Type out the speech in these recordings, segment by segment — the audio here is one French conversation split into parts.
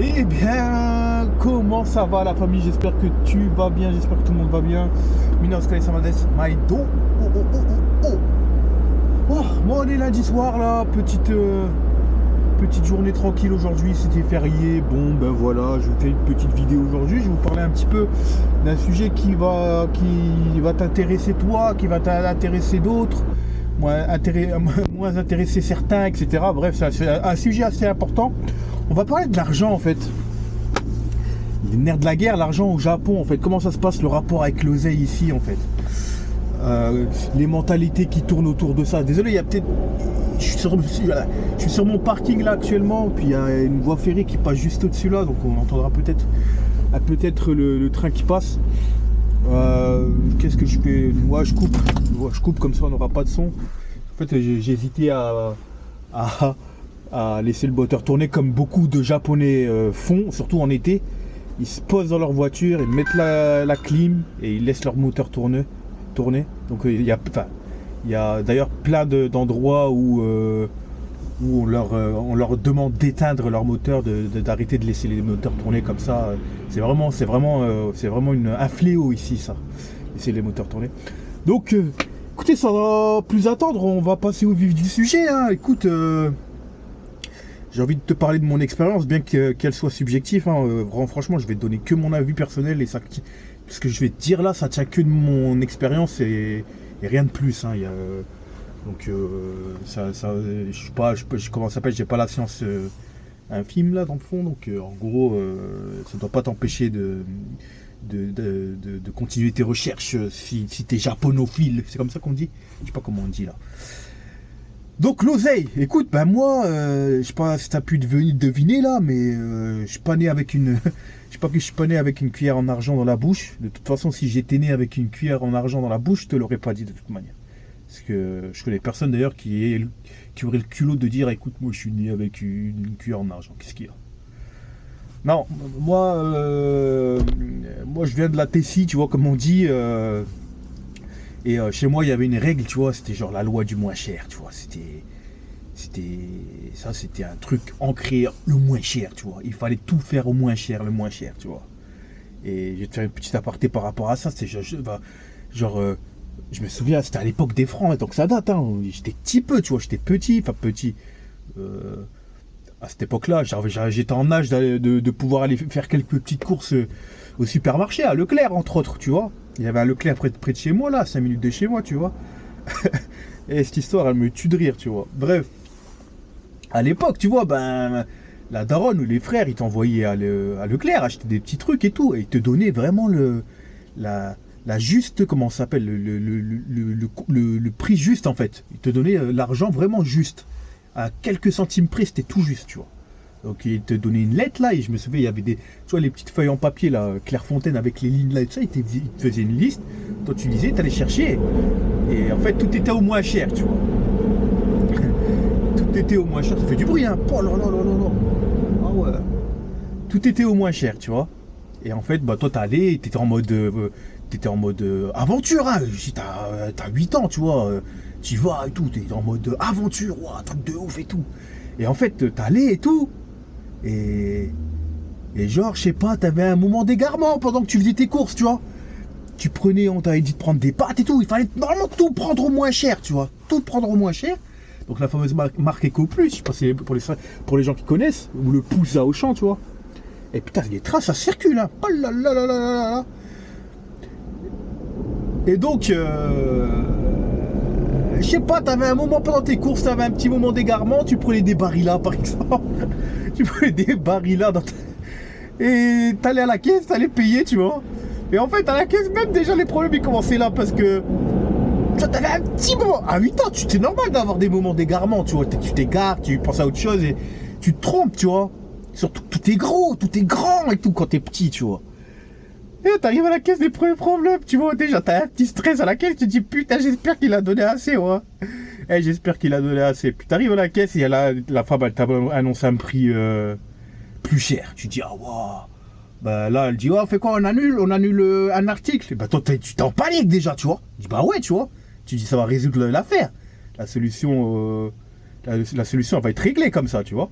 Eh bien, comment ça va la famille? J'espère que tu vas bien, j'espère que tout le monde va bien. Minos Kale Samades, Maïdo. Oh, oh, oh, oh, oh. Oh, bon, on est lundi soir là, petite journée tranquille aujourd'hui, c'était férié. Bon, ben voilà, je vous fais une petite vidéo aujourd'hui. Je vais vous parler un petit peu d'un sujet qui va t'intéresser toi, qui va t'intéresser d'autres, moins intéresser certains, etc. Bref, c'est un sujet assez important. On va parler de l'argent en fait. Les nerfs de la guerre, l'argent au Japon en fait. Comment ça se passe le rapport avec l'oseille ici en fait. Les mentalités qui tournent autour de ça. Désolé, il y a peut-être. Je suis sur mon parking là actuellement, puis il y a une voie ferrée qui passe juste au-dessus là, donc on entendra peut-être le train qui passe. Qu'est-ce que je fais? Moi je coupe comme ça on n'aura pas de son. En fait j'ai hésité à laisser le moteur tourner comme beaucoup de Japonais font, surtout en été. Ils se posent dans leur voiture, ils mettent la clim et ils laissent leur moteur tourner. Donc il y a d'ailleurs plein d'endroits où on leur demande d'éteindre leur moteur, d'arrêter de laisser les moteurs tourner comme ça. C'est vraiment un fléau ici, ça, laisser les moteurs tourner. Donc écoutez, sans plus attendre, on va passer au vif du sujet, hein. Écoute, j'ai envie de te parler de mon expérience, bien qu'elle soit subjective, hein. Franchement, je vais te donner que mon avis personnel et ce que je vais te dire là, ça tient que de mon expérience et rien de plus, hein. Donc je sais pas, comment ça s'appelle, j'ai pas la science infime là dans le fond, donc en gros, ça doit pas t'empêcher de continuer tes recherches si t'es japonophile, c'est comme ça qu'on dit, je sais pas comment on dit là. Donc l'oseille, écoute, ben moi, je sais pas si t'as pu deviner là, mais je suis pas né avec une, je sais pas que je suis pas né avec une cuillère en argent dans la bouche. De toute façon, si j'étais né avec une cuillère en argent dans la bouche, je te l'aurais pas dit de toute manière. Parce que je connais personne d'ailleurs qui aurait le culot de dire, écoute, moi je suis né avec une cuillère en argent. Qu'est-ce qu'il y a? Non, moi je viens de la Tessie, tu vois, comme on dit. Et chez moi, il y avait une règle, tu vois, c'était genre la loi du moins cher, tu vois. C'était un truc ancré le moins cher, tu vois. Il fallait tout faire au moins cher, le moins cher, tu vois. Et je vais te faire une petite aparté par rapport à ça. C'était je me souviens, c'était à l'époque des francs, donc ça date, hein. J'étais petit peu, tu vois, j'étais petit, enfin petit. Euh, à cette époque-là, j'étais en âge de pouvoir aller faire quelques petites courses au supermarché, à Leclerc, entre autres, tu vois. Il y avait un Leclerc près de chez moi, là, 5 minutes de chez moi, tu vois. Et cette histoire, elle me tue de rire, tu vois. Bref, à l'époque, tu vois, ben, la daronne ou les frères, ils t'envoyaient à Leclerc acheter des petits trucs et tout, et ils te donnaient vraiment la juste, comment ça s'appelle, le prix juste en fait. Ils te donnaient l'argent vraiment juste. À quelques centimes près, c'était tout juste, tu vois. Donc ils te donnaient une lettre là, et je me souviens, il y avait tu vois, les petites feuilles en papier là, Clairefontaine avec les lignes là et tout ça, ils te faisaient une liste. Toi tu lisais, t'allais chercher, et en fait tout était au moins cher, tu vois. Tout était au moins cher, ça fait du bruit, hein. Oh là là là là là. Ah ouais. Tout était au moins cher, tu vois. Et en fait, bah toi t'allais, t'étais en mode aventure, hein. Si t'as 8 ans, tu vois, tu vas et tout, t'es en mode aventure, ouah, truc de ouf et tout. Et en fait, t'allais et tout, et, et genre, je sais pas, t'avais un moment d'égarement pendant que tu faisais tes courses, tu vois. On t'avait dit de prendre des pâtes et tout, il fallait normalement tout prendre au moins cher, tu vois. Tout prendre au moins cher. Donc la fameuse marque Eco Plus, je sais pas si c'est pour les gens qui connaissent, ou le pouce à Auchan, tu vois. Et putain, les trains, ça circule, hein. Oh là là là là là là. Et donc, je sais pas, t'avais un moment pendant tes courses, t'avais un petit moment d'égarement, tu prenais des barils par exemple. Tu prenais des barils et t'allais à la caisse, t'allais payer, tu vois. Et en fait, à la caisse, même déjà, les problèmes, ils commençaient là parce que t'avais un petit moment. À 8 ans, c'est normal d'avoir des moments d'égarement, tu vois. Tu t'égares, tu penses à autre chose et tu te trompes, tu vois. Surtout, tout est gros, tout est grand et tout quand t'es petit, tu vois. Et t'arrives à la caisse, des premiers problèmes, tu vois. Déjà, t'as un petit stress à la caisse, tu te dis putain, j'espère qu'il a donné assez, ouais. Eh, j'espère qu'il a donné assez. Puis t'arrives à la caisse et y a la femme, elle t'a annoncé un prix plus cher. Tu dis, ah, waouh. Bah là, elle dit, oh, on fait quoi? On annule un article. Bah toi, tu t'en paniques déjà, tu vois. Je dis, bah ouais, tu vois. Tu dis, ça va résoudre l'affaire. La solution, la solution, elle va être réglée comme ça, tu vois.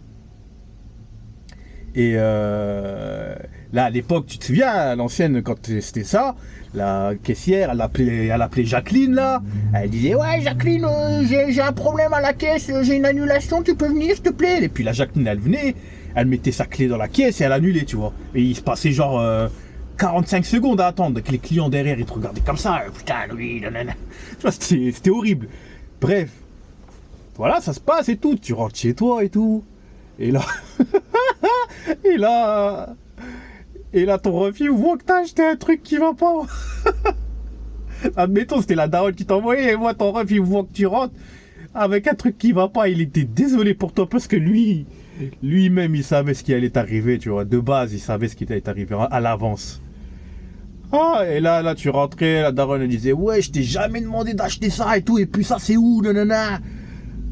Et là, à l'époque, tu te souviens, à l'ancienne, quand c'était ça, la caissière, elle appelait Jacqueline, là. Elle disait, ouais, Jacqueline, j'ai un problème à la caisse, j'ai une annulation, tu peux venir, s'il te plaît. Et puis la Jacqueline, elle venait, elle mettait sa clé dans la caisse et elle annulait, tu vois. Et il se passait genre 45 secondes à attendre, que les clients derrière, ils te regardaient comme ça. Putain, lui, nanana. Tu vois, c'était horrible. Bref, voilà, ça se passe et tout. Tu rentres chez toi et tout. Et là, et là, et là, ton refus voit que t'as acheté un truc qui va pas. Admettons, c'était la daronne qui t'envoyait, et moi, ton refus voit que tu rentres avec un truc qui va pas. Il était désolé pour toi parce que lui-même, il savait ce qui allait t'arriver, tu vois. De base, il savait ce qui allait t'arriver à l'avance. Ah, et là, tu rentrais, la daronne, elle disait, ouais, je t'ai jamais demandé d'acheter ça et tout, et puis ça, c'est où, nanana.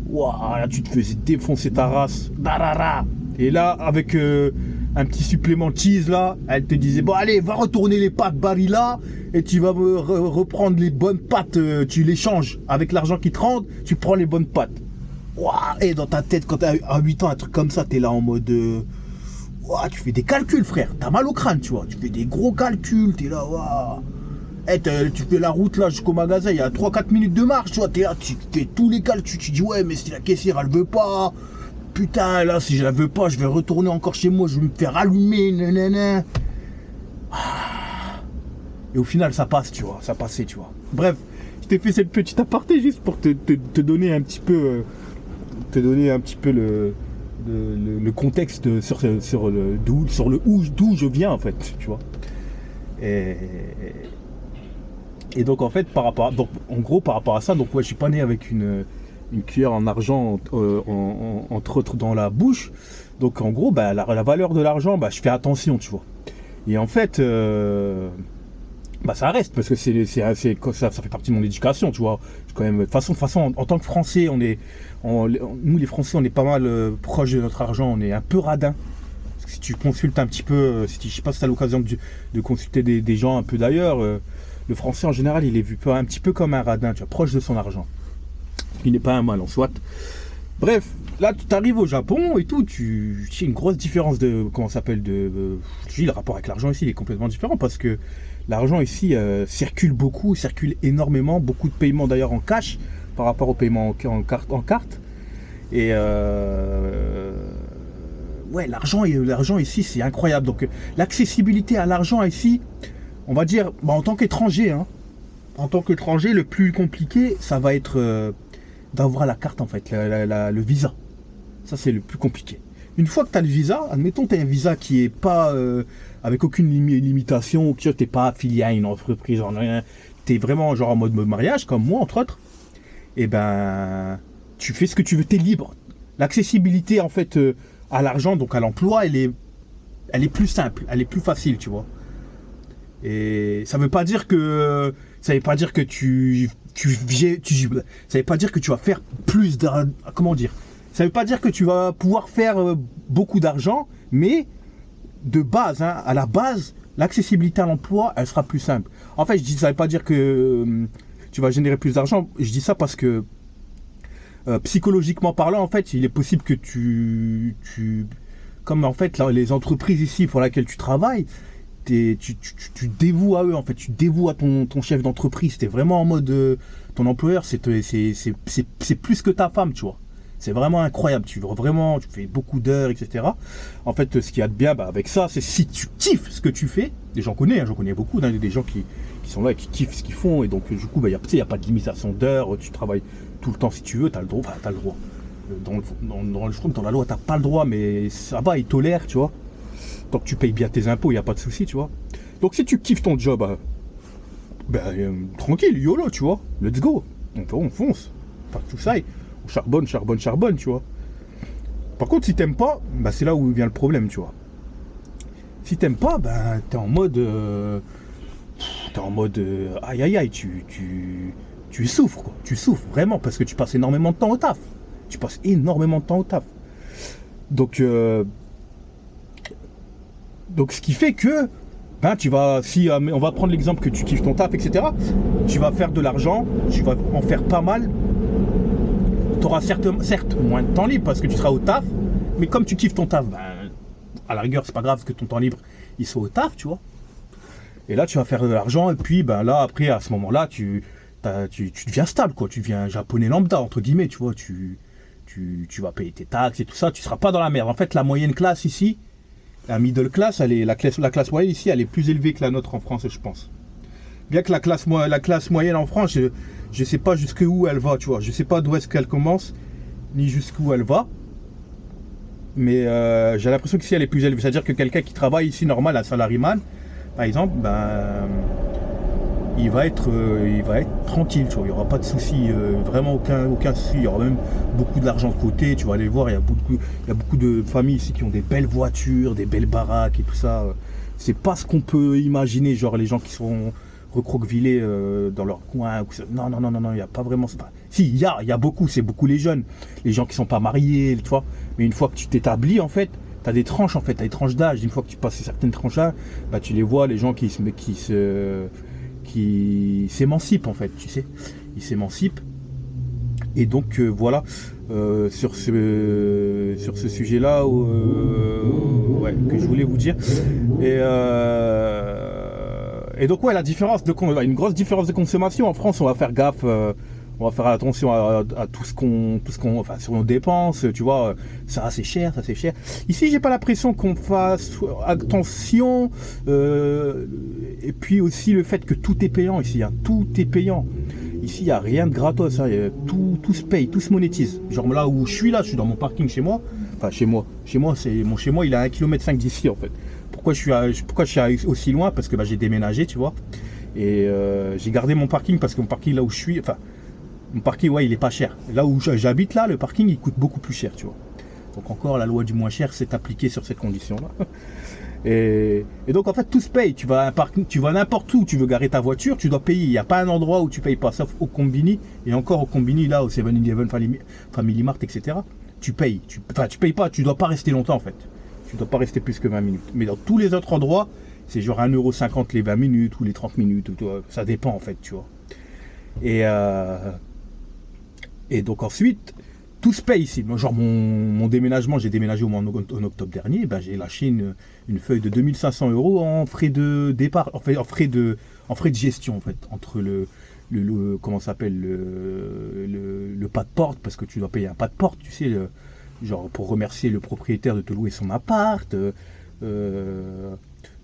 Waouh, là, tu te faisais défoncer ta race. Darara. Et là, avec un petit supplément de cheese, là, elle te disait, bon, allez, va retourner les pâtes Barilla, et tu vas me reprendre les bonnes pâtes, tu les changes. Avec l'argent qui te rentre, tu prends les bonnes pâtes. Waouh, et dans ta tête, quand t'as à 8 ans, un truc comme ça, t'es là en mode... Waouh, tu fais des calculs, frère. T'as mal au crâne, tu vois. Tu fais des gros calculs, t'es là, waouh. Hey, tu fais la route là jusqu'au magasin, il y a 3-4 minutes de marche, tu vois, t'es là, tu fais tous les calculs, tu dis ouais, mais si la caissière elle veut pas, putain, là, si je la veux pas, je vais retourner encore chez moi, je vais me faire allumer, nanana. Et au final, ça passe, tu vois, ça passait, tu vois. Bref, je t'ai fait cette petite aparté juste pour te donner un petit peu, le contexte sur d'où je viens, en fait, tu vois. Et, Et donc en fait en gros par rapport à ça, donc ouais, je suis pas né avec une cuillère en argent entre autres dans la bouche. Donc en gros bah, la valeur de l'argent, bah, je fais attention, tu vois. Et en fait bah, ça reste parce que ça fait partie de mon éducation, tu vois. Quand même, de toute façon en tant que Français, nous les Français, on est pas mal proche de notre argent, on est un peu radin. Parce que si tu consultes un petit peu, je sais pas si tu as l'occasion de consulter des gens un peu d'ailleurs, le français en général, il est vu un petit peu comme un radin, tu vois, proche de son argent. Il n'est pas un mal en soit. Bref, là, tu arrives au Japon et tout, tu as une grosse différence de, comment ça s'appelle, je dis, le rapport avec l'argent ici, il est complètement différent parce que l'argent ici circule énormément, beaucoup de paiements d'ailleurs en cash par rapport au paiement en carte. Et ouais, l'argent ici, c'est incroyable. Donc, l'accessibilité à l'argent ici, on va dire, bah, en tant qu'étranger, hein, le plus compliqué, ça va être d'avoir la carte, en fait, le visa. Ça, c'est le plus compliqué. Une fois que tu as le visa, admettons que tu as un visa qui est pas avec aucune limitation, que tu n'es pas affilié à une entreprise, tu es vraiment genre en mode mariage, comme moi, entre autres, et ben, tu fais ce que tu veux, tu es libre. L'accessibilité, en fait, à l'argent, donc à l'emploi, elle est plus simple, elle est plus facile, tu vois. Et ça veut pas dire que ça veut pas dire que tu vas faire plus d'argent. Comment dire? Ça veut pas dire que tu vas pouvoir faire beaucoup d'argent, mais de base, hein, à la base, l'accessibilité à l'emploi, elle sera plus simple. En fait, ça veut pas dire que tu vas générer plus d'argent. Je dis ça parce que psychologiquement parlant, en fait, il est possible que comme en fait les entreprises ici pour lesquelles tu travailles, tu dévoues à eux, en fait, tu dévoues à ton chef d'entreprise. T'es vraiment en mode ton employeur, c'est plus que ta femme, tu vois. C'est vraiment incroyable, tu fais beaucoup d'heures, etc. En fait, ce qu'il y a de bien avec ça, c'est si tu kiffes ce que tu fais, et j'en connais beaucoup, des gens qui sont là et qui kiffent ce qu'ils font, et donc du coup, il n'y a pas de limitation d'heures, tu travailles tout le temps si tu veux, t'as le droit. Je trouve que dans la loi, t'as pas le droit, mais ça va, ils tolèrent, tu vois. Tant que tu payes bien tes impôts, il n'y a pas de souci, tu vois. Donc si tu kiffes ton job, tranquille, YOLO, tu vois. Let's go. On fonce. Enfin, tout ça, on charbonne, tu vois. Par contre, si t'aimes pas, bah, c'est là où vient le problème, tu vois. Si t'aimes pas, ben t'es en mode... aïe aïe aïe, tu souffres, quoi. Tu souffres, vraiment, parce que tu passes énormément de temps au taf. Donc ce qui fait que ben, on va prendre l'exemple que tu kiffes ton taf, etc. Tu vas faire de l'argent, tu vas en faire pas mal. Tu auras certes moins de temps libre parce que tu seras au taf, mais comme tu kiffes ton taf, ben, à la rigueur, c'est pas grave que ton temps libre, il soit au taf, tu vois. Et là, tu vas faire de l'argent, et puis, ben là, après, à ce moment-là, tu deviens stable, quoi. Tu deviens japonais lambda, entre guillemets, tu vois. Tu vas payer tes taxes et tout ça, tu seras pas dans la merde. En fait, la moyenne classe ici, la middle class, la classe moyenne ici, elle est plus élevée que la nôtre en France, je pense. Bien que la classe moyenne en France, je sais pas jusqu'où elle va, tu vois. Je sais pas d'où est-ce qu'elle commence, ni jusqu'où elle va. Mais j'ai l'impression qu'ici, elle est plus élevée. C'est-à-dire que quelqu'un qui travaille ici, normal, un salariman, par exemple, ben, il va être tranquille, tu vois. Il n'y aura pas de soucis, vraiment aucun souci. Il y aura même beaucoup d'argent de côté, tu vas aller voir. Il y a beaucoup de familles ici qui ont des belles voitures, des belles baraques et tout ça. C'est pas ce qu'on peut imaginer, genre les gens qui sont recroquevillés dans leur coin. Non, non, non, non, non, il n'y a pas vraiment. Pas... Si, il y a beaucoup, c'est beaucoup les jeunes, les gens qui sont pas mariés, tu vois. Mais une fois que tu t'établis, en fait, tu as des tranches, en fait, tu as des tranches d'âge. Une fois que tu passes certaines tranches-là, bah, tu les vois, les gens qui s'émancipent, en fait, tu sais. Ils s'émancipent. Et donc, voilà, sur ce sujet-là, ouais, que je voulais vous dire. Et donc, ouais, une grosse différence de consommation. En France, on va faire gaffe, on va faire attention à enfin, sur nos dépenses, tu vois, ça c'est cher, ça c'est cher. Ici, j'ai pas l'impression qu'on fasse attention, et puis aussi le fait que tout est payant ici, hein, tout est payant. Ici, il n'y a rien de gratos, hein, tout se paye, tout se monétise. Genre là où je suis dans mon parking chez moi. Enfin, chez moi, mon chez moi, il est à 1,5 km d'ici en fait. Pourquoi je suis aussi loin? Parce que bah, j'ai déménagé, tu vois. Et j'ai gardé mon parking parce que mon parking là où je suis, enfin, mon parking, ouais, il est pas cher. Là où j'habite là, le parking, il coûte beaucoup plus cher, tu vois. Donc encore, la loi du moins cher s'est appliquée sur cette condition-là. Et donc en fait tout se paye. Tu vas n'importe où, tu veux garer ta voiture, tu dois payer. Il n'y a pas un endroit où tu payes pas, sauf au Combini. Et encore au Combini, là, au 7-Eleven, Family Mart, etc. Tu payes. Tu payes pas, tu dois pas rester longtemps en fait. Tu dois pas rester plus que 20 minutes. Mais dans tous les autres endroits, c'est genre 1,50 € les 20 minutes ou les 30 minutes. Ça dépend en fait, tu vois. Et, et donc ensuite, tout se paye ici. Moi, genre mon déménagement, j'ai déménagé en octobre dernier, ben, j'ai lâché une feuille de 2500 € en frais de départ, en frais de gestion en fait, entre comment s'appelle le pas de porte, parce que tu dois payer un pas de porte, tu sais, genre pour remercier le propriétaire de te louer son appart.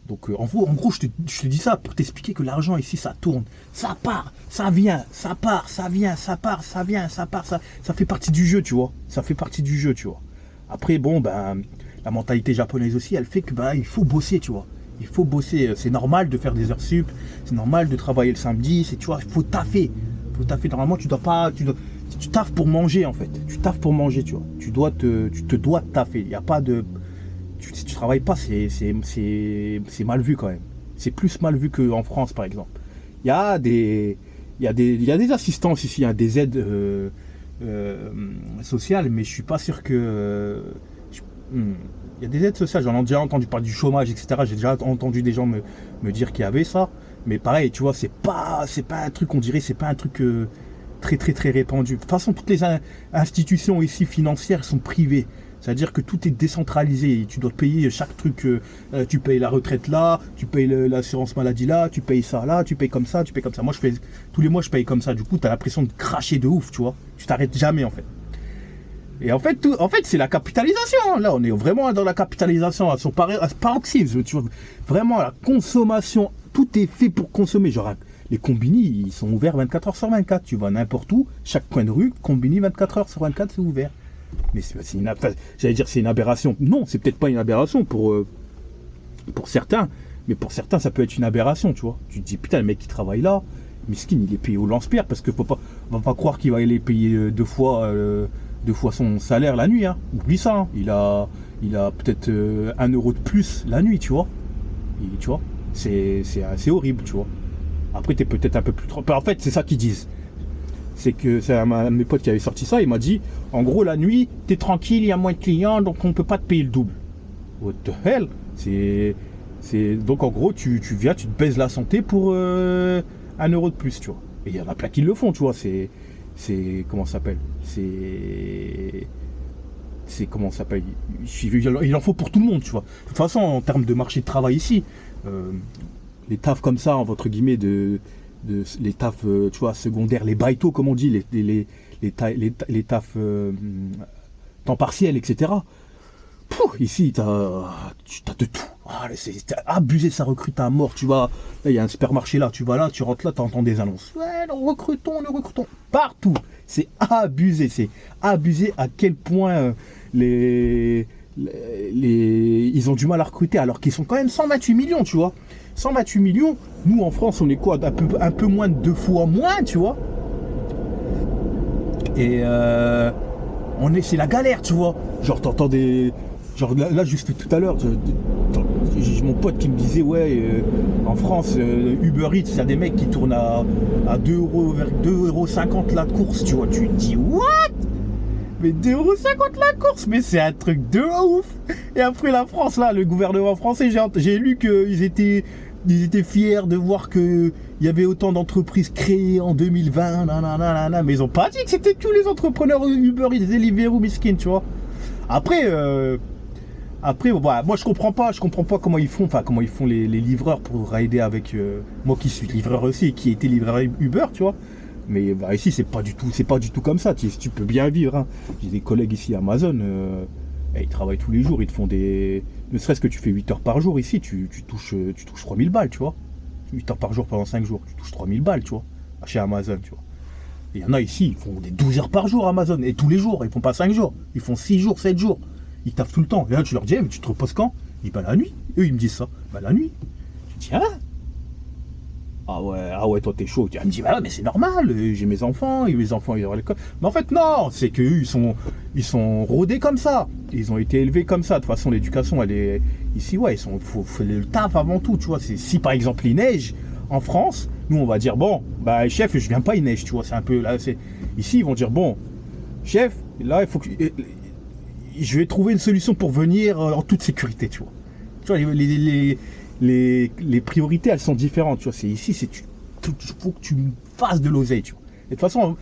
Donc en gros je te dis ça pour t'expliquer que l'argent ici ça tourne, ça part, ça vient, ça part, ça vient, ça part, ça vient, ça part, ça fait partie du jeu, tu vois. Ça fait partie du jeu, tu vois. Après bon ben la mentalité japonaise aussi, elle fait que ben il faut bosser, tu vois. Il faut bosser, c'est normal de faire des heures sup, c'est normal de travailler le samedi, c'est tu vois, il faut taffer. Faut taffer normalement, tu taffes pour manger en fait. Tu taffes pour manger, tu vois. Tu te dois de taffer, il n'y a pas de si tu travailles pas, c'est mal vu quand même. C'est plus mal vu qu'en France, par exemple. Il y a il y a des assistances ici, il y a des aides sociales, mais je suis pas sûr que. Il y a des aides sociales, j'en ai déjà entendu parler du chômage, etc. J'ai déjà entendu des gens me dire qu'il y avait ça. Mais pareil, tu vois, c'est pas un truc, on dirait, c'est pas un truc très très très répandu. De toute façon, toutes les institutions ici financières sont privées. C'est-à-dire que tout est décentralisé. Tu dois payer chaque truc. Tu payes la retraite là, tu payes l'assurance maladie là, tu payes ça là, tu payes comme ça, tu payes comme ça. Moi, tous les mois, je paye comme ça. Du coup, tu as l'impression de cracher de ouf, tu vois. Tu t'arrêtes jamais, en fait. Et en fait, c'est la capitalisation. Là, on est vraiment dans la capitalisation à son paroxysme. Tu vois. Vraiment, la consommation, tout est fait pour consommer. Genre, les combini, ils sont ouverts 24 h sur 24. Tu vas n'importe où, chaque coin de rue, combini 24 h sur 24, c'est ouvert. Mais j'allais dire c'est une aberration. Non, c'est peut-être pas une aberration pour certains, mais pour certains ça peut être une aberration, tu vois. Tu te dis putain le mec qui travaille là, miskin il est payé au lance-pierre parce que on va pas croire qu'il va aller payer deux fois son salaire la nuit, hein. Oublie ça, hein. Il a peut-être 1 € de plus la nuit, tu vois. Et, tu vois, c'est assez horrible, tu vois. Après t'es peut-être un peu plus en fait c'est ça qu'ils disent. C'est que c'est un de mes potes qui avait sorti ça, il m'a dit en gros la nuit t'es tranquille, il y a moins de clients donc on peut pas te payer le double. What the hell? Donc en gros tu viens, tu te baises la santé pour 1 € de plus, tu vois. Et il y en a plein qui le font, tu vois. C'est comment ça s'appelle? c'est comment ça s'appelle, il en faut pour tout le monde, tu vois. De toute façon, en termes de marché de travail ici, les tafs comme ça, entre guillemets, les tafs, tu vois, secondaires, les baïtos, comme on dit, les tafs temps partiel, etc. Pouh, ici, t'as de tout. Ah, c'est abusé, ça recrute à mort. Tu vas, là, il y a un supermarché là, tu vas là, tu rentres là, tu entends des annonces. Ouais, nous recrutons, partout. C'est abusé à quel point ils ont du mal à recruter, alors qu'ils sont quand même 128 millions, tu vois. 128 millions, nous en France, on est quoi, un peu moins de 2 fois moins, tu vois. Et c'est la galère, tu vois. Genre, t'entends des. Genre, là juste tout à l'heure, j'ai mon pote qui me disait, ouais, en France, Uber Eats, il y a des mecs qui tournent à 2,50 € la course, tu vois. Tu te dis, what? Mais 2,50 € la course, mais c'est un truc de ouf. Et après la France, là, le gouvernement français, j'ai lu qu'ils étaient fiers de voir qu'il y avait autant d'entreprises créées en 2020, nanana, mais ils ont pas dit que c'était tous les entrepreneurs Uber Eats, Deliveroo, miskin, tu vois. Après, voilà, moi je comprends pas comment ils font, les livreurs pour aider avec moi qui suis livreur aussi, qui était livreur Uber, tu vois. Mais bah, ici c'est pas du tout comme ça. Tu peux bien vivre. Hein. J'ai des collègues ici à Amazon, ils travaillent tous les jours, ils te font des. Ne serait-ce que tu fais 8 heures par jour ici, tu touches 3000 balles, tu vois. 8 heures par jour pendant 5 jours, tu touches 3000 balles, tu vois. Chez Amazon, tu vois. Il y en a ici, ils font des 12 heures par jour Amazon, et tous les jours, ils font pas 5 jours, ils font 6 jours, 7 jours. Ils taffent tout le temps. Et là, tu leur dis, mais tu te reposes quand? Ils disent, bah la nuit. Eux, ils me disent ça. Bah la nuit. Je dis, ah ouais, toi t'es chaud. Elle me dit, bah mais c'est normal, j'ai mes enfants, et mes enfants ils vont à l'école. Mais en fait, non, c'est qu'eux, ils sont rodés comme ça. Ils ont été élevés comme ça. De toute façon, l'éducation, elle est. Ici, ouais, faut le taf avant tout, tu vois. Si par exemple il neige en France, nous on va dire, bon, bah chef, je viens pas, il neige, tu vois. C'est un peu là, c'est. Ici, ils vont dire, bon, chef, là, il faut que. Je vais trouver une solution pour venir en toute sécurité, tu vois. Tu vois, les priorités, elles sont différentes, tu vois. Ici, il faut que tu fasses de l'oseille, tu vois. Et de toute façon,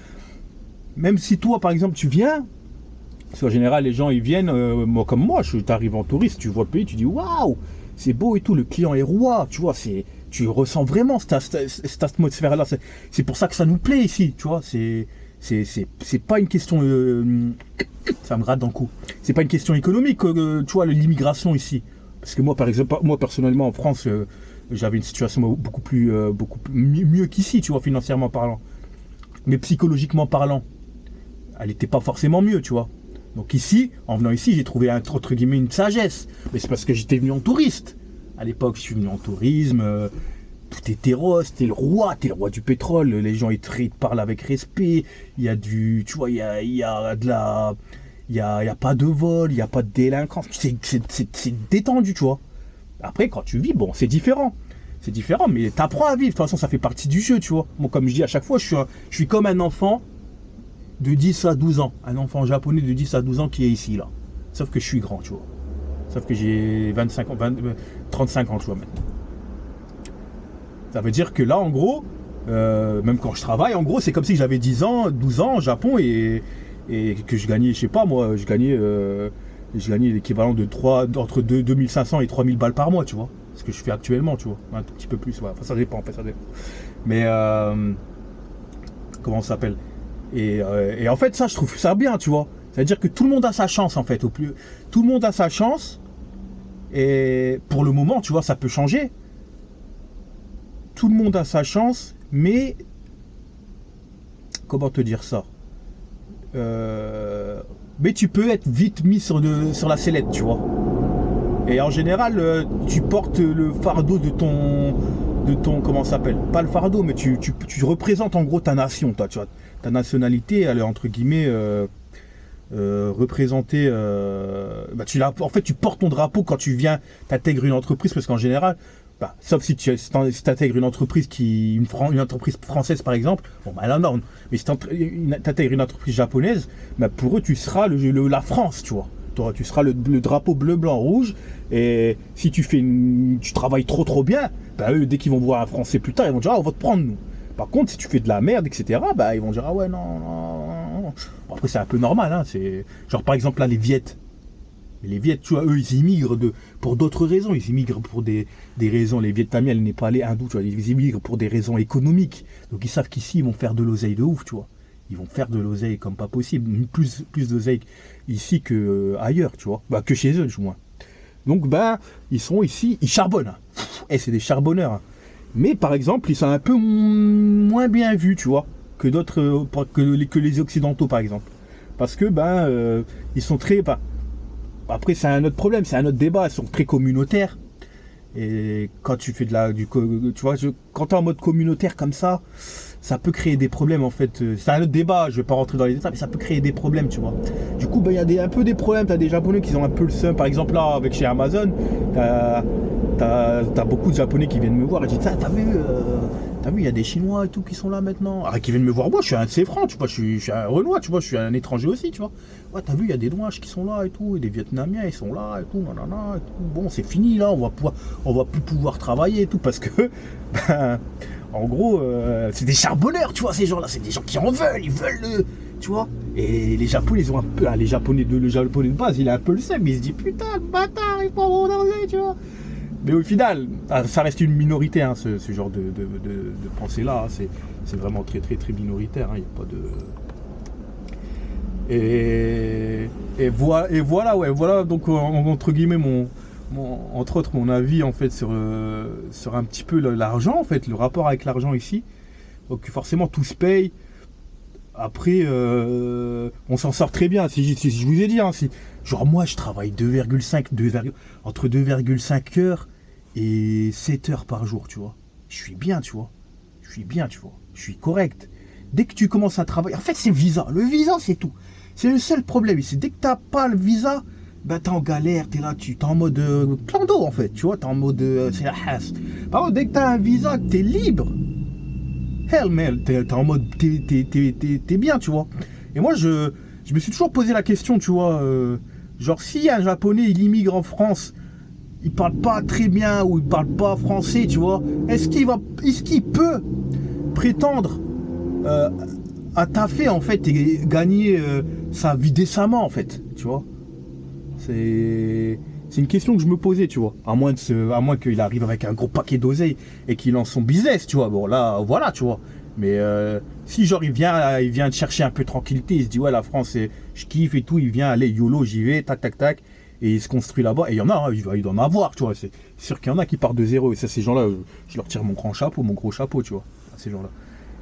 même si toi, par exemple, tu viens, parce qu'en général, les gens, ils viennent, moi comme moi, tu arrives en touriste, tu vois le pays, tu dis, waouh, c'est beau et tout, le client est roi, tu vois, tu ressens vraiment cette atmosphère-là. C'est pour ça que ça nous plaît ici, tu vois. C'est pas une question... ça me gratte dans le cou. C'est pas une question économique, tu vois, l'immigration ici. Parce que moi, par exemple, moi personnellement, en France, j'avais une situation beaucoup mieux qu'ici, tu vois, financièrement parlant. Mais psychologiquement parlant, elle n'était pas forcément mieux, tu vois. Donc ici, en venant ici, j'ai trouvé entre guillemets une sagesse. Mais c'est parce que j'étais venu en touriste. À l'époque, je suis venu en tourisme. Tout était rose, t'es le roi du pétrole. Les gens ils te parlent avec respect. Il y a du, tu vois, il y a de la, il y a pas de vol, il y a pas de délinquance. C'est détendu, tu vois. Après, quand tu vis, bon, c'est différent. C'est différent, mais t'apprends à vivre. De toute façon, ça fait partie du jeu, tu vois. Moi, comme je dis à chaque fois, je suis comme un enfant de 10 à 12 ans. Un enfant japonais de 10 à 12 ans qui est ici, là. Sauf que je suis grand, tu vois. Sauf que j'ai 25 ans, 35 ans, tu vois, maintenant. Ça veut dire que là, en gros, même quand je travaille, en gros, c'est comme si j'avais 10 ans, 12 ans au Japon et que je gagnais, je sais pas moi, je gagnais l'équivalent de entre 2500 et 3000 balles par mois, tu vois. Ce que je fais actuellement, tu vois. Un tout petit peu plus, ouais. Enfin, ça dépend, en fait, ça dépend. Mais, comment ça s'appelle et en fait, ça, je trouve ça bien, tu vois. C'est-à-dire que tout le monde a sa chance, en fait. Tout le monde a sa chance. Et pour le moment, tu vois, ça peut changer. Tout le monde a sa chance, mais comment te dire ça, mais tu peux être vite mis sur la sellette, tu vois. Et en général, tu portes le fardeau de ton comment ça s'appelle, pas le fardeau, mais tu représentes en gros ta nation, toi, tu vois. Ta nationalité, elle est entre guillemets représentée. Bah, en fait, tu portes ton drapeau quand tu viens t'intègres une entreprise, parce qu'en général, bah, sauf si tu intègres une entreprise une entreprise française par exemple, bon bah là non, mais si tu intègres une entreprise japonaise, bah, pour eux tu seras la France, tu vois. Tu seras le drapeau bleu, blanc, rouge, et si tu travailles trop bien, bah eux dès qu'ils vont voir un Français plus tard, ils vont dire ah on va te prendre nous. Par contre si tu fais de la merde, etc., bah ils vont dire ah ouais non, francs. Bon, après, c'est un peu normal, hein, c'est... Genre, par exemple, là, les Viettes. Les Viettes, tu vois, eux, ils immigrent pour d'autres raisons. Ils immigrent pour des raisons. Les Vietnamiens, les Népalais, hindous, tu vois, ils immigrent pour des raisons économiques. Donc, ils savent qu'ici, ils vont faire de l'oseille de ouf, tu vois. Ils vont faire de l'oseille comme pas possible. Plus d'oseille ici que ailleurs, tu vois. Bah, que chez eux, du moins. Donc, bah, ils sont ici, ils charbonnent. Et c'est des charbonneurs. Mais, par exemple, ils sont un peu moins bien vus, tu vois, que d'autres, que les Occidentaux, par exemple. Parce que, ben, ils sont très... Bah, après, c'est un autre problème, c'est un autre débat. Ils sont très communautaires. Et quand tu fais tu vois, quand tu es en mode communautaire comme ça peut créer des problèmes en fait. C'est un autre débat, je vais pas rentrer dans les détails, mais ça peut créer des problèmes, tu vois. Du coup, il y a un peu des problèmes. Tu as des Japonais qui ont un peu le seum. Par exemple, là, avec chez Amazon, t'as beaucoup de Japonais qui viennent me voir et disent t'as vu, il y a des Chinois et tout qui sont là maintenant. Ah, qui viennent me voir, moi, je suis un de ces francs, tu vois, je suis un Renois, tu vois, je suis un étranger aussi, tu vois. Ouais, t'as vu, il y a des Noirs qui sont là et tout, et des Vietnamiens, ils sont là et tout, nanana, et tout. Bon, c'est fini là, on va plus pouvoir travailler et tout, parce que, ben, en gros, c'est des charbonneurs, tu vois, ces gens-là, c'est des gens qui en veulent, ils veulent tu vois. Et les Japonais, ils ont un peu, le japonais de base, il a un peu le seum, il se dit, putain, le bâtard, il faut mon danger, tu vois. Mais au final, ça reste une minorité, hein, ce genre de pensée-là. Hein, c'est vraiment très, très, très minoritaire. Il n'y a pas de... Et voilà, ouais, voilà, donc, entre guillemets, entre autres, mon avis, en fait, sur un petit peu l'argent, en fait, le rapport avec l'argent ici. Donc, forcément, tout se paye. Après, on s'en sort très bien. Si je vous ai dit, hein, genre moi, je travaille entre 2,5 heures et 7 heures par jour, tu vois. Je suis bien, tu vois. Je suis bien, tu vois. Je suis correct. Dès que tu commences à travailler, en fait, c'est le visa. Le visa, c'est tout. C'est le seul problème ici. Dès que t'as pas le visa, ben t'es en galère, t'es là, t'es en mode plan d'eau, en fait, tu vois. T'es en mode, c'est la hasse. Par contre, dès que t'as un visa, t'es libre. Hell man, t'es en mode, t'es bien, tu vois. Et moi, je me suis toujours posé la question, tu vois, genre si un Japonais, il immigre en France, il parle pas très bien ou il parle pas français, tu vois, est-ce qu'il peut prétendre euh, à taffer, en fait, et gagner sa vie décemment, en fait, tu vois. C'est une question que je me posais, tu vois. À moins qu'il arrive avec un gros paquet d'oseille et qu'il lance son business, tu vois. Bon, là, voilà, tu vois. Mais si, genre, il vient de chercher un peu de tranquillité, il se dit, ouais, la France, je kiffe et tout, il vient, allez, YOLO, j'y vais, tac, tac, tac. Et il se construit là-bas. Et il y en a, hein, il doit en avoir, tu vois. C'est sûr qu'il y en a qui partent de zéro. Et ça, ces gens-là, je leur tire mon gros chapeau, tu vois, à ces gens-là.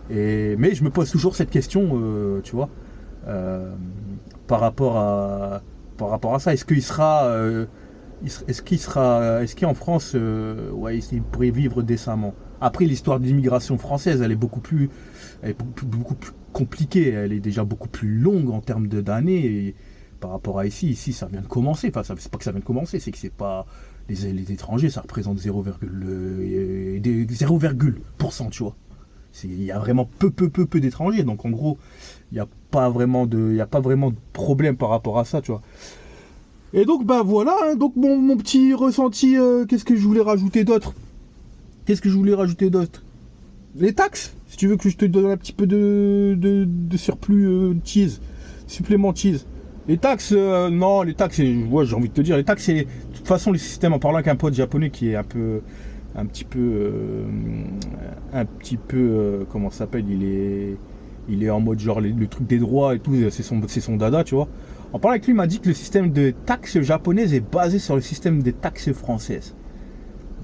Mais je me pose toujours cette question, tu vois, euh, par rapport à ça. Est-ce qu'en France, ouais, il pourrait vivre décemment. Après, l'histoire de l'immigration française, elle est beaucoup plus compliquée. Elle est déjà beaucoup plus longue en termes d'années. Et par rapport à ici, ça vient de commencer. Enfin, c'est pas que ça vient de commencer, c'est que c'est pas les étrangers, ça représente 0,0%, tu vois. Il y a vraiment peu d'étrangers. Donc en gros, il n'y a pas vraiment de problème par rapport à ça, tu vois. Et donc bah voilà, hein, donc mon petit ressenti, qu'est-ce que je voulais rajouter d'autre? Les taxes, si tu veux que je te donne un petit peu de surplus cheese, supplément cheese. Les taxes, non, les taxes, ouais, j'ai envie de te dire, les taxes, c'est de toute façon le système, en parlant avec un pote japonais qui est un petit peu, comment ça s'appelle, il est en mode genre le truc des droits et tout, c'est son dada, tu vois. En parlant avec lui, il m'a dit que le système de taxes japonaise est basé sur le système des taxes françaises.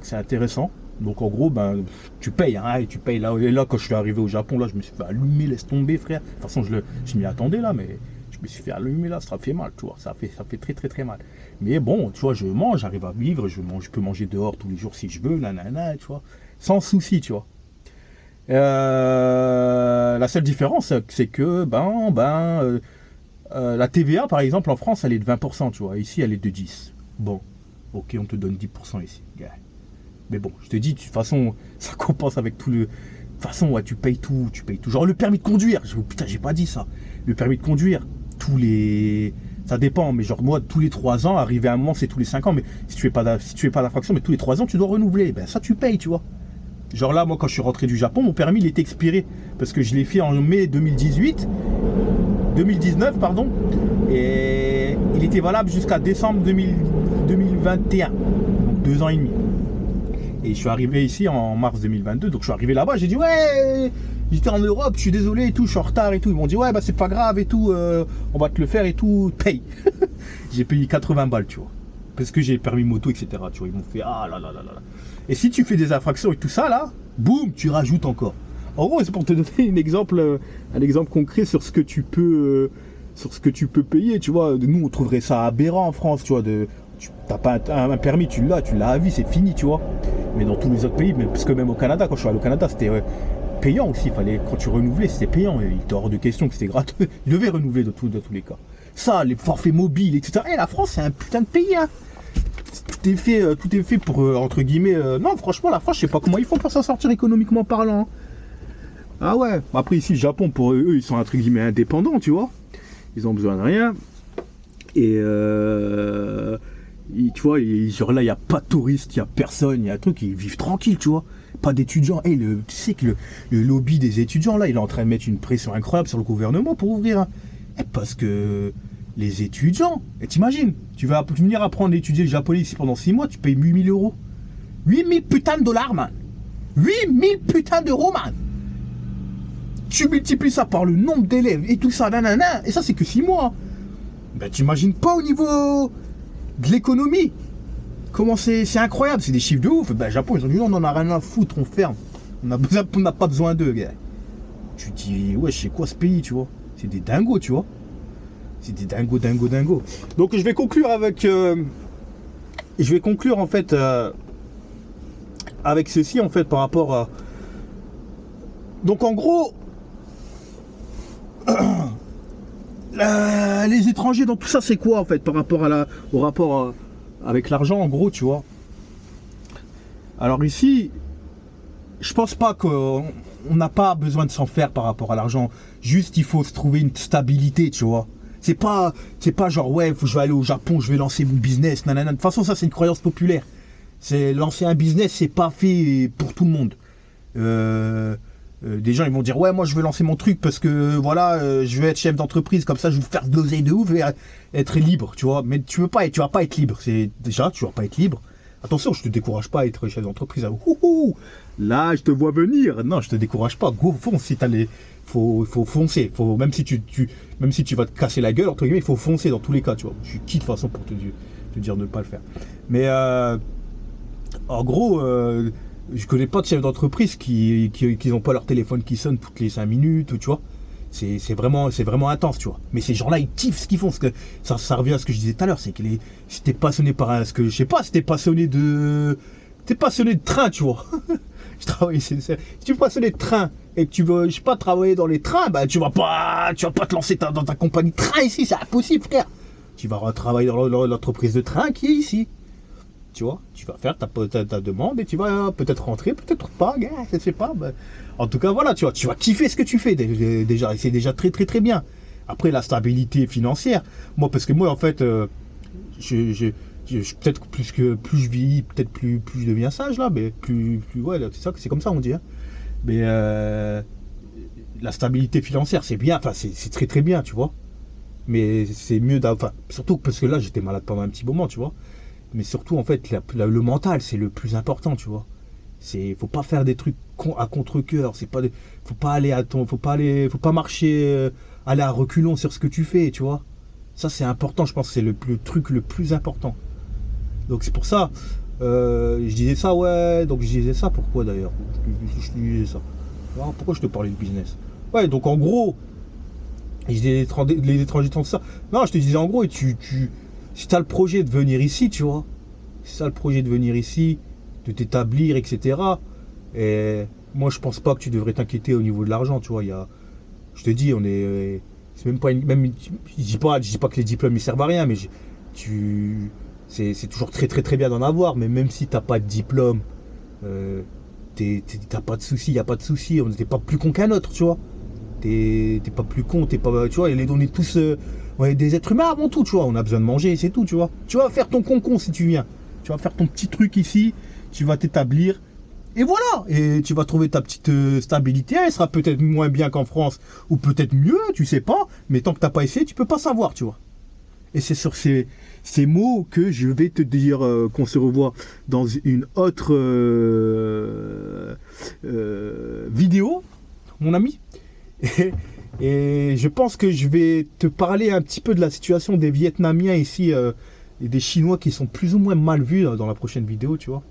C'est intéressant. Donc en gros, ben, tu payes, hein, et tu payes là. Et là, quand je suis arrivé au Japon, là, je me suis fait allumer, laisse tomber, frère. De toute façon, je m'y attendais là, mais je me suis fait allumer là, ça fait mal, tu vois. Ça fait très très très mal. Mais bon, tu vois, je mange, j'arrive à vivre, je peux manger dehors tous les jours si je veux, nanana, tu vois. Sans souci, tu vois. La seule différence, c'est que, la TVA, par exemple, en France, elle est de 20%, tu vois. Ici, elle est de 10%. Bon, ok, on te donne 10% ici. Yeah. Mais bon, je te dis, de toute façon, ça compense avec tout le... De toute façon, ouais, tu payes tout. Genre le permis de conduire, putain, j'ai pas dit ça. Le permis de conduire, ça dépend, mais genre moi, tous les 3 ans, arrivé à un moment, c'est tous les 5 ans, mais si tu fais pas la fraction, mais tous les 3 ans, tu dois renouveler. Ben ça, tu payes, tu vois. Genre là, moi, quand je suis rentré du Japon, mon permis, il était expiré. Parce que je l'ai fait en mai 2018. 2019, pardon, et il était valable jusqu'à décembre 2021, donc 2 ans et demi. Et je suis arrivé ici en mars 2022, donc je suis arrivé là-bas, j'ai dit ouais, j'étais en Europe, je suis désolé et tout, je suis en retard et tout. Ils m'ont dit ouais, bah c'est pas grave et tout, on va te le faire et tout, paye. J'ai payé 80 balles, tu vois, parce que j'ai le permis moto, etc. Tu vois, ils m'ont fait ah là là là là. Et si tu fais des infractions et tout ça là, boum, tu rajoutes encore. En gros, c'est pour te donner un exemple concret sur ce que tu peux, payer, tu vois. Nous, on trouverait ça aberrant en France, tu vois. Tu n'as pas un permis, tu l'as à vie, c'est fini, tu vois. Mais dans tous les autres pays, parce que même au Canada, quand je suis allé au Canada, c'était payant aussi. Quand tu renouvelais, c'était payant. Il était hors de question que c'était gratuit. Il devait renouveler dans tous les cas. Ça, les forfaits mobiles, etc. Et la France, c'est un putain de pays, hein. Tout est fait pour, entre guillemets... non, franchement, la France, je sais pas comment ils font pour s'en sortir économiquement parlant, hein. Ah ouais. Après, ici, le Japon, pour eux, ils sont, entre guillemets, indépendants, tu vois. Ils ont besoin de rien. Et... tu vois, genre là, il n'y a pas de touristes, il n'y a personne, il y a un truc, ils vivent tranquille, tu vois. Pas d'étudiants. Tu sais que le lobby des étudiants, là, il est en train de mettre une pression incroyable sur le gouvernement pour ouvrir. Hein. Parce que les étudiants, et t'imagines, tu vas venir apprendre à étudier le japonais ici pendant 6 mois, tu payes 8000 euros. 8000 putains de dollars, man. 8000 putains d'euros, man. Tu multiplies ça par le nombre d'élèves et tout ça, nanana, et ça, c'est que 6 mois. Ben, t'imagines pas au niveau de l'économie. Comment c'est incroyable, c'est des chiffres de ouf. Ben, Japon, ils ont dit on en a rien à foutre, on ferme. On n'a pas besoin d'eux, gars. Tu te dis, ouais, c'est quoi ce pays, tu vois? C'est des dingos, tu vois? C'est des dingos. Donc je vais conclure avec. En fait avec ceci, en fait, par rapport à. Donc en gros. Les étrangers dans tout ça, c'est quoi en fait par rapport au rapport avec l'argent, en gros, tu vois. Alors ici, je pense pas qu'on n'a pas besoin de s'en faire par rapport à l'argent. Juste, il faut se trouver une stabilité, tu vois. C'est pas genre ouais, je vais aller au Japon, je vais lancer mon business, nanana. De toute façon, ça c'est une croyance populaire. C'est lancer un business, c'est pas fait pour tout le monde. Des gens ils vont dire ouais, moi je veux lancer mon truc parce que voilà, je vais être chef d'entreprise, comme ça je vais vous faire de l'oseille de ouf et être libre, tu vois. Mais tu vas pas être libre. Déjà, tu vas pas être libre. Attention, je te décourage pas à être chef d'entreprise. Là, je te vois venir. Non, je te décourage pas. Go, fonce si t'as les. Faut foncer. Même si tu vas te casser la gueule, entre guillemets, il faut foncer dans tous les cas, tu vois. Je suis qui de toute façon pour te dire de ne pas le faire. Mais en gros, je connais pas de chefs d'entreprise qui n'ont pas leur téléphone qui sonne toutes les 5 minutes, tu vois. C'est vraiment intense, tu vois. Mais ces gens-là, ils kiffent ce qu'ils font. Parce que ça revient à ce que je disais tout à l'heure. C'est que si t'es passionné par ce que je sais pas, si t'es passionné de train, tu vois. Si tu es passionné de train et que tu veux, je sais pas, travailler dans les trains, bah tu vas pas te lancer dans ta compagnie de train ici, c'est impossible, frère. Tu vas travailler dans l'entreprise de train qui est ici. Tu vois, tu vas faire ta demande et tu vas peut-être rentrer, peut-être pas, gars, je sais pas. Bah, en tout cas, voilà, tu vas kiffer ce que tu fais déjà, et c'est déjà très très très bien. Après, la stabilité financière, moi, parce que moi, en fait, peut-être plus je vieillis, peut-être plus je deviens sage là, mais plus ouais, c'est comme ça on dit. Hein. Mais la stabilité financière, c'est bien, enfin c'est très très bien, tu vois. Mais c'est mieux enfin, surtout parce que là, j'étais malade pendant un petit moment, tu vois. Mais surtout, en fait, le mental, c'est le plus important, tu vois. Faut pas faire des trucs à contre-cœur. Faut pas marcher, aller à reculons sur ce que tu fais, tu vois. Ça, c'est important, je pense que c'est le truc le plus important. Donc c'est pour ça, je disais ça, ouais. Donc je disais ça, pourquoi d'ailleurs je disais ça. Alors, pourquoi je te parlais de business? Ouais, donc en gros, je disais les étrangers tout ça. Non, je te disais en gros, si tu as le projet de venir ici, tu vois, si tu as le projet de venir ici, de t'établir, etc. Et moi, je pense pas que tu devrais t'inquiéter au niveau de l'argent, tu vois. Je te dis, c'est même pas je dis pas que les diplômes ils servent à rien, mais c'est toujours très très très bien d'en avoir. Mais même si t'as pas de diplôme, t'as pas de soucis, y a pas de soucis. On n'était pas plus con qu'un autre, tu vois. T'es pas plus con, t'es pas, tu vois. On est tous, on est des êtres humains avant tout, tu vois. On a besoin de manger, c'est tout, tu vois. Tu vas faire ton con si tu viens. Tu vas faire ton petit truc ici, tu vas t'établir. Et voilà, et tu vas trouver ta petite stabilité, elle sera peut-être moins bien qu'en France, ou peut-être mieux, tu sais pas, mais tant que t'as pas essayé, tu peux pas savoir, tu vois. Et c'est sur ces mots que je vais te dire qu'on se revoit dans une autre vidéo, mon ami. Et, et je pense que je vais te parler un petit peu de la situation des Vietnamiens ici et des Chinois qui sont plus ou moins mal vus dans la prochaine vidéo, tu vois.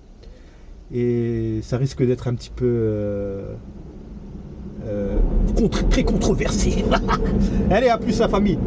Et ça risque d'être un petit peu très controversé. Allez, à plus la famille.